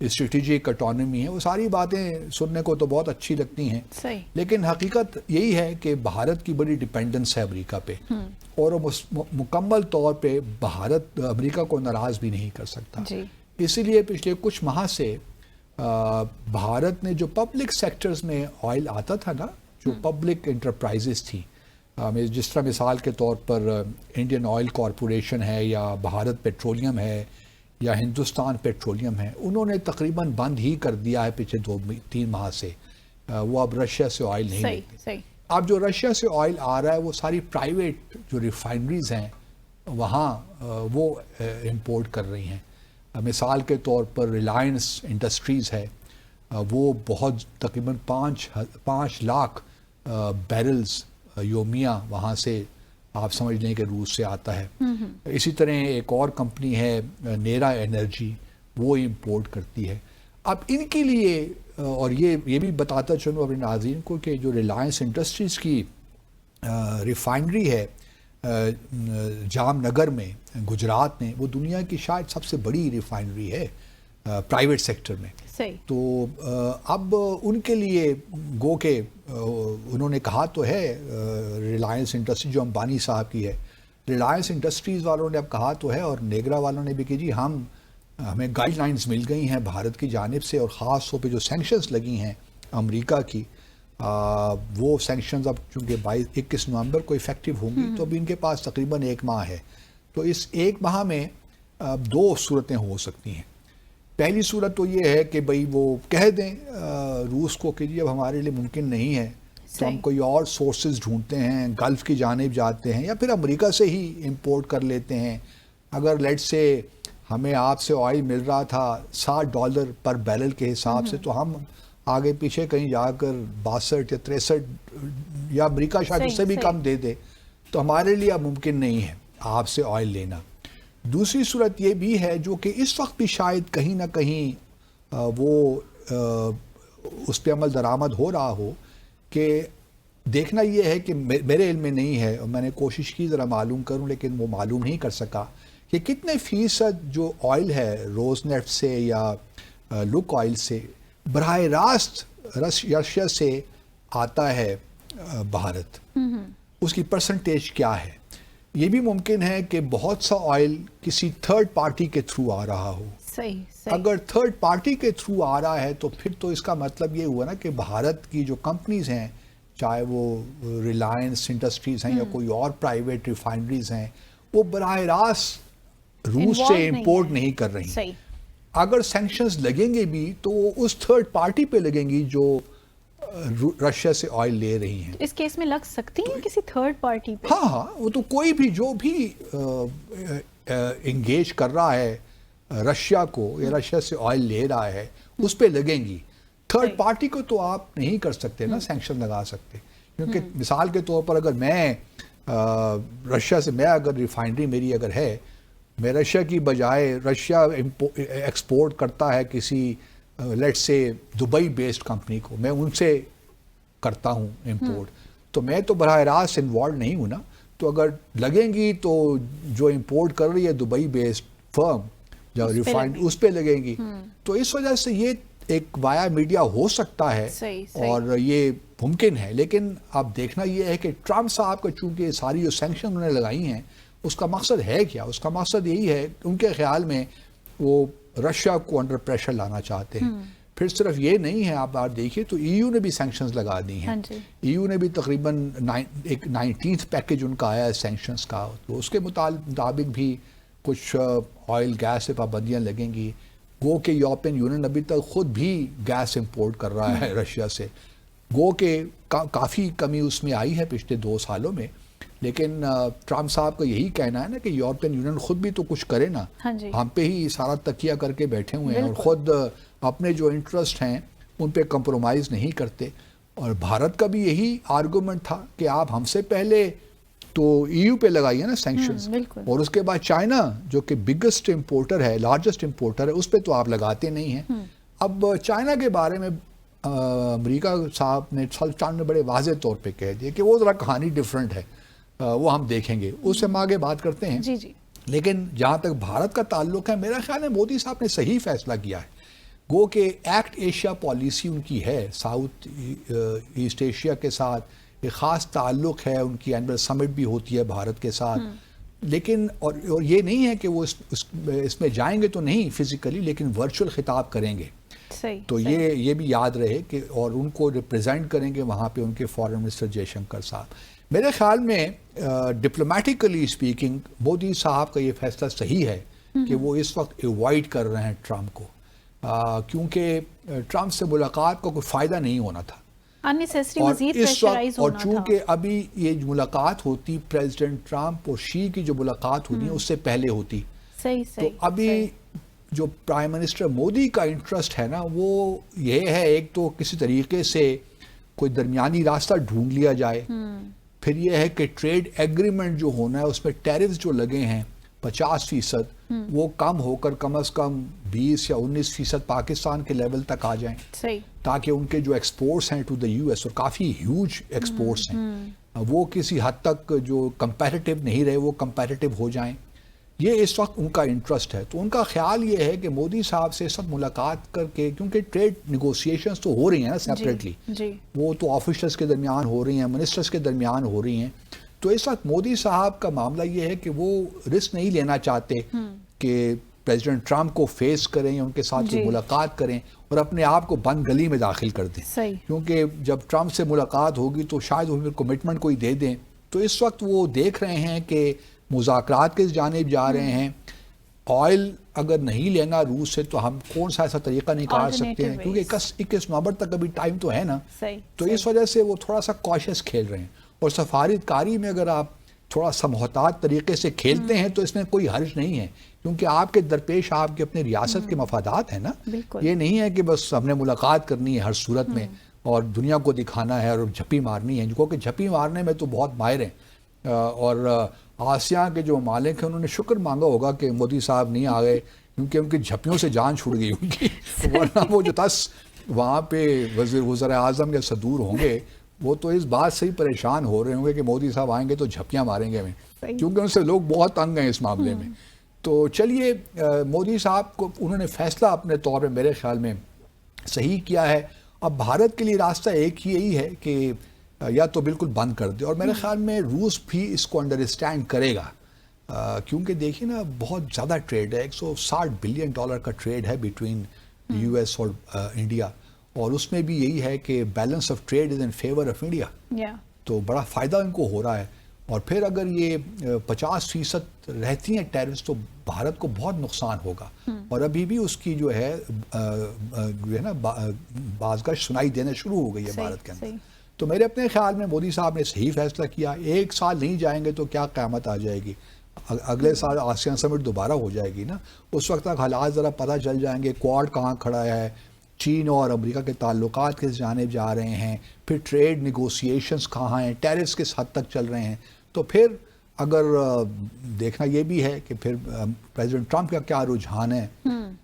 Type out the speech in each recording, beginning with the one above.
Strategic autonomy ہے، وہ ساری باتیں سننے کو تو بہت اچھی لگتی ہیں، صحیح، لیکن حقیقت یہی ہے کہ بھارت کی بڑی ڈیپینڈنس ہے امریکہ پہ، اور وہ مکمل طور پہ بھارت امریکہ کو ناراض بھی نہیں کر سکتا. جی، اسی لیے پچھلے کچھ ماہ سے بھارت نے جو پبلک سیکٹرز میں آئل آتا تھا نا، جو پبلک انٹرپرائزز تھی، جس طرح مثال کے طور پر انڈین آئل کارپوریشن ہے، یا بھارت پیٹرولیم ہے، یا ہندوستان پیٹرولیم ہے، انہوں نے تقریباً بند ہی کر دیا ہے پچھلے 2-3 ماہ سے. وہ اب رشیا سے آئل نہیں صحیح، لیتے. صحیح، اب جو رشیا سے آئل آ رہا ہے وہ ساری پرائیویٹ جو ریفائنریز ہیں وہاں وہ امپورٹ کر رہی ہیں. مثال کے طور پر ریلائنس انڈسٹریز ہے، وہ بہت تقریباً 5 لاکھ بیرلز یومیہ وہاں سے آپ سمجھ لیں کہ روس سے آتا ہے. اسی طرح ایک اور کمپنی ہے نیرا انرجی، وہ امپورٹ کرتی ہے. اب ان کے لیے اور یہ بھی بتاتا چلوں اپنے ناظرین کو کہ جو ریلائنس انڈسٹریز کی ریفائنری ہے جام نگر میں گجرات میں، وہ دنیا کی شاید سب سے بڑی ریفائنری ہے پرائیویٹ سیکٹر میں. صحیح، تو اب ان کے لیے گو کہ انہوں نے کہا تو ہے، ریلائنس انڈسٹری جو امبانی صاحب کی ہے، ریلائنس انڈسٹریز والوں نے اب کہا تو ہے، اور نیگرا والوں نے بھی کہ جی ہمیں گائیڈ لائنز مل گئی ہیں بھارت کی جانب سے، اور خاص طور پہ جو سینکشنز لگی ہیں امریکہ کی، وہ سینکشنز اب چونکہ 21 نومبر کو افیکٹو ہوں گی، تو اب ان کے پاس تقریباً 1 ماہ ہے. تو اس 1 ماہ میں 2 صورتیں ہو سکتی ہیں. پہلی صورت تو یہ ہے کہ بھئی وہ کہہ دیں روس کو کہ جی اب ہمارے لیے ممکن نہیں ہے، تو ہم کوئی اور سورسز ڈھونڈتے ہیں، گلف کی جانب جاتے ہیں، یا پھر امریکہ سے ہی امپورٹ کر لیتے ہیں. اگر لیٹ سے ہمیں آپ سے آئل مل رہا تھا $60 پر بیرل کے حساب سے، تو ہم آگے پیچھے کہیں جا کر 62 یا 63 یا امریکہ شاید اس سے بھی کم دے دے، تو ہمارے لیے اب ممکن نہیں ہے آپ سے آئل لینا. دوسری صورت یہ بھی ہے جو کہ اس وقت بھی شاید کہیں نہ کہیں وہ اس پہ عمل درآمد ہو رہا ہو، کہ دیکھنا یہ ہے کہ میرے علم میں نہیں ہے، اور میں نے کوشش کی ذرا معلوم کروں لیکن وہ معلوم نہیں کر سکا کہ کتنے فیصد جو آئل ہے روز نیفٹ سے یا لک آئل سے براہ راست رشیا سے آتا ہے بھارت، اس کی پرسنٹیج کیا ہے. یہ بھی ممکن ہے کہ بہت سا آئل کسی تھرڈ پارٹی کے تھرو آ رہا ہو. صحیح، اگر تھرڈ پارٹی کے تھرو آ رہا ہے تو پھر تو اس کا مطلب یہ ہوا نا کہ بھارت کی جو کمپنیز ہیں، چاہے وہ ریلائنس انڈسٹریز ہیں یا کوئی اور پرائیویٹ ریفائنریز ہیں، وہ براہ راست روس سے امپورٹ نہیں کر رہی. صحیح، اگر سینکشنز لگیں گے بھی تو وہ اس تھرڈ پارٹی پہ لگیں گی جو رشیا سے آئل لے رہی ہیں. اس کیس میں لگ سکتی ہیں کسی تھرڈ پارٹی پہ؟ ہاں، وہ تو کوئی بھی جو بھی انگیج کر رہا ہے رشیا کو یا رشیا سے آئل لے رہا ہے، اس پہ لگیں گی. تھرڈ پارٹی کو تو آپ نہیں کر سکتے نا سینکشن لگا سکتے، کیونکہ مثال کے طور پر اگر میں رشیا سے، میں اگر ریفائنری میری اگر ہے، میں رشیا کی بجائے رشیا ایکسپورٹ کرتا ہے کسی لیٹ سے دبئی بیسڈ کمپنی کو، میں ان سے کرتا ہوں امپورٹ، تو میں تو براہ راست انوالو نہیں ہوں نا. تو اگر لگیں گی تو جو امپورٹ کر رہی ہے دبئی بیسڈ فرم جو ریفائنڈ، اس پہ لگیں گی. تو اس وجہ سے یہ ایک وایا میڈیا ہو سکتا ہے، اور یہ ممکن ہے. لیکن اب دیکھنا یہ ہے کہ ٹرمپ صاحب کا چونکہ ساری جو سینکشن انہوں نے لگائی ہیں، اس کا مقصد ہے کیا؟ اس کا مقصد یہی ہے ان کے خیال میں وہ رشیا کو انڈر پریشر لانا چاہتے ہیں. پھر صرف یہ نہیں ہے، آپ دیکھیے تو ای یو نے بھی سینکشنز لگا دی ہیں. ای یو نے بھی تقریباً ایک 19th پیکج ان کا آیا ہے سینکشنز کا، تو اس کے مطابق بھی کچھ آئل گیس سے پابندیاں لگیں گی. گو کہ یورپین یونین ابھی تک خود بھی گیس امپورٹ کر رہا ہے رشیا سے. گو کہ کافی کمی اس میں آئی ہے پچھلے 2 سالوں میں، لیکن ٹرمپ صاحب کا یہی کہنا ہے نا کہ یورپین یونین خود بھی تو کچھ کرے نا. ہم پہ ہی سارا تکیہ کر کے بیٹھے ہوئے ہیں، اور خود اپنے جو انٹرسٹ ہیں ان پہ کمپرومائز نہیں کرتے. اور بھارت کا بھی یہی آرگومنٹ تھا کہ آپ ہم سے پہلے تو ای یو پہ لگائیے نا سینکشنز، اور اس کے بعد چائنا جو کہ بگسٹ امپورٹر ہے، لارجسٹ امپورٹر ہے، اس پہ تو آپ لگاتے نہیں ہیں. اب چائنا کے بارے میں امریکہ صاحب نے چاند میں بڑے واضح طور پہ کہہ دیا کہ وہ ذرا کہانی ڈیفرنٹ ہے، وہ ہم دیکھیں گے، اس سے ہم آگے بات کرتے ہیں. لیکن جہاں تک بھارت کا تعلق ہے، میرا خیال ہے مودی صاحب نے صحیح فیصلہ کیا ہے. گو کہ ایکٹ ایشیا پالیسی ان کی ہے، ساؤتھ ایسٹ ایشیا کے ساتھ ایک خاص تعلق ہے، ان کی اینول سمٹ بھی ہوتی ہے بھارت کے ساتھ، لیکن اور یہ نہیں ہے کہ وہ اس میں جائیں گے تو نہیں فزیکلی، لیکن ورچوئل خطاب کریں گے. تو یہ بھی یاد رہے کہ اور ان کو ریپریزنٹ کریں گے وہاں پہ ان کے فارن منسٹر جے شنکر صاحب. میرے خیال میں ڈپلومیٹیکلی اسپیکنگ مودی صاحب کا یہ فیصلہ صحیح ہے کہ وہ اس وقت ایوائڈ کر رہے ہیں ٹرمپ کو، کیونکہ ٹرمپ سے ملاقات کا کوئی فائدہ نہیں ہونا تھا. اور اس وقت اور چونکہ ابھی یہ ملاقات ہوتی پریزیڈنٹ ٹرمپ اور شی کی جو ملاقات ہوتی ہے اس سے پہلے ہوتی، تو ابھی جو پرائم منسٹر مودی کا انٹرسٹ ہے نا وہ یہ ہے، ایک تو کسی طریقے سے کوئی درمیانی راستہ ڈھونڈ لیا جائے، پھر یہ ہے کہ ٹریڈ ایگریمنٹ جو ہونا ہے اس میں ٹیرفز جو لگے ہیں 50% وہ کم ہو کر کم از کم 20 یا 19% پاکستان کے لیول تک آ جائیں، تاکہ ان کے جو ایکسپورٹس ہیں ٹو دا یو ایس، اور کافی ہیوج ایکسپورٹس ہیں، وہ کسی حد تک جو کمپیٹیٹو نہیں رہے وہ کمپیٹیٹو ہو جائیں. یہ اس وقت ان کا انٹرسٹ ہے. تو ان کا خیال یہ ہے کہ مودی صاحب سے اس وقت ملاقات کر کے، کیونکہ ٹریڈ نیگوسیشنز تو ہو رہی ہیں نا سیپریٹلی، وہ تو آفیشلز کے درمیان ہو رہی ہیں، منسٹرز کے درمیان ہو رہی ہیں. تو اس وقت مودی صاحب کا معاملہ یہ ہے کہ وہ رسک نہیں لینا چاہتے کہ پریزیڈنٹ ٹرمپ کو فیس کریں یا ان کے ساتھ ملاقات کریں اور اپنے آپ کو بند گلی میں داخل کر دیں، کیونکہ جب ٹرمپ سے ملاقات ہوگی تو شاید وہ پھر کمٹمنٹ کوئی دے دیں. تو اس وقت وہ دیکھ رہے ہیں کہ مذاکرات کس جانب جا رہے ہیں. آئل اگر نہیں لینا روس سے تو ہم کون سا ایسا طریقہ نکال سکتے ہیں، کیونکہ 21 نومبر تک ابھی ٹائم تو ہے نا. تو اس وجہ سے وہ تھوڑا سا کاشس کھیل رہے ہیں. اور سفارت کاری میں اگر آپ تھوڑا سا محتاط طریقے سے کھیلتے ہیں تو اس میں کوئی حرج نہیں ہے، کیونکہ آپ کے درپیش آپ کے اپنے ریاست کے مفادات ہیں نا. یہ نہیں ہے کہ بس ہم نے ملاقات کرنی ہے ہر صورت میں اور دنیا کو دکھانا ہے اور جھپی مارنی ہے، کیونکہ جھپی مارنے میں تو بہت ماہر ہیں. اور آسیان کے جو مالک ہیں انہوں نے شکر مانگا ہوگا کہ مودی صاحب نہیں آ گئے، کیونکہ ان کی جھپیوں سے جان چھوڑ گئی ان کی، ورنہ وہ جو 10 وہاں پہ وزیر اعظم یا صدور ہوں گے وہ تو اس بات سے ہی پریشان ہو رہے ہوں گے کہ مودی صاحب آئیں گے تو جھپیاں ماریں گے ہمیں، کیونکہ ان سے لوگ بہت تنگ ہیں اس معاملے میں. تو چلیے مودی صاحب کو انہوں نے فیصلہ اپنے طور پہ میرے خیال میں صحیح کیا ہے. اب بھارت کے لیے راستہ ایک ہی یہی ہے کہ یا تو بالکل بند کر دے، اور میرے خیال میں روس بھی اس کو انڈرسٹینڈ کرے گا، کیونکہ دیکھیں نا بہت زیادہ ٹریڈ ہے، $160 بلین کا ٹریڈ ہے بٹوین یو ایس اور انڈیا، اور اس میں بھی یہی ہے کہ balance of trait is in favour of India, تو بڑا فائدہ ان کو ہو رہا ہے. اور پھر اگر یہ 50% رہتی ہیں ٹیرفز تو بھارت کو بہت نقصان ہوگا، اور ابھی بھی اس کی جو ہے نا بازگشت سنائی دینا شروع ہو گئی ہے بھارت کے اندر. تو میرے اپنے خیال میں مودی صاحب نے صحیح فیصلہ کیا. 1 سال نہیں جائیں گے تو کیا قیامت آ جائے گی، اگلے سال آسیان سمٹ دوبارہ ہو جائے گی نا، اس وقت تک حالات ذرا پتہ چل جائیں گے، کوڈ کہاں کھڑا ہے، چین اور امریکہ کے تعلقات کس جانب جا رہے ہیں، پھر ٹریڈ نیگوسیشنز کہاں ہیں، ٹیرفز کس حد تک چل رہے ہیں. تو پھر اگر دیکھنا یہ بھی ہے کہ پھر پریزیڈنٹ ٹرمپ کا کیا رجحان ہے،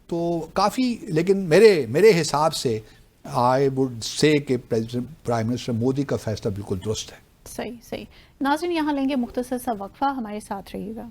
تو کافی، لیکن میرے حساب سے I would say کہ پرائم منسٹر مودی کا فیصلہ بالکل درست ہے. صحیح. ناظرین یہاں لیں گے مختصر سا وقفہ، ہمارے ساتھ رہیے گا.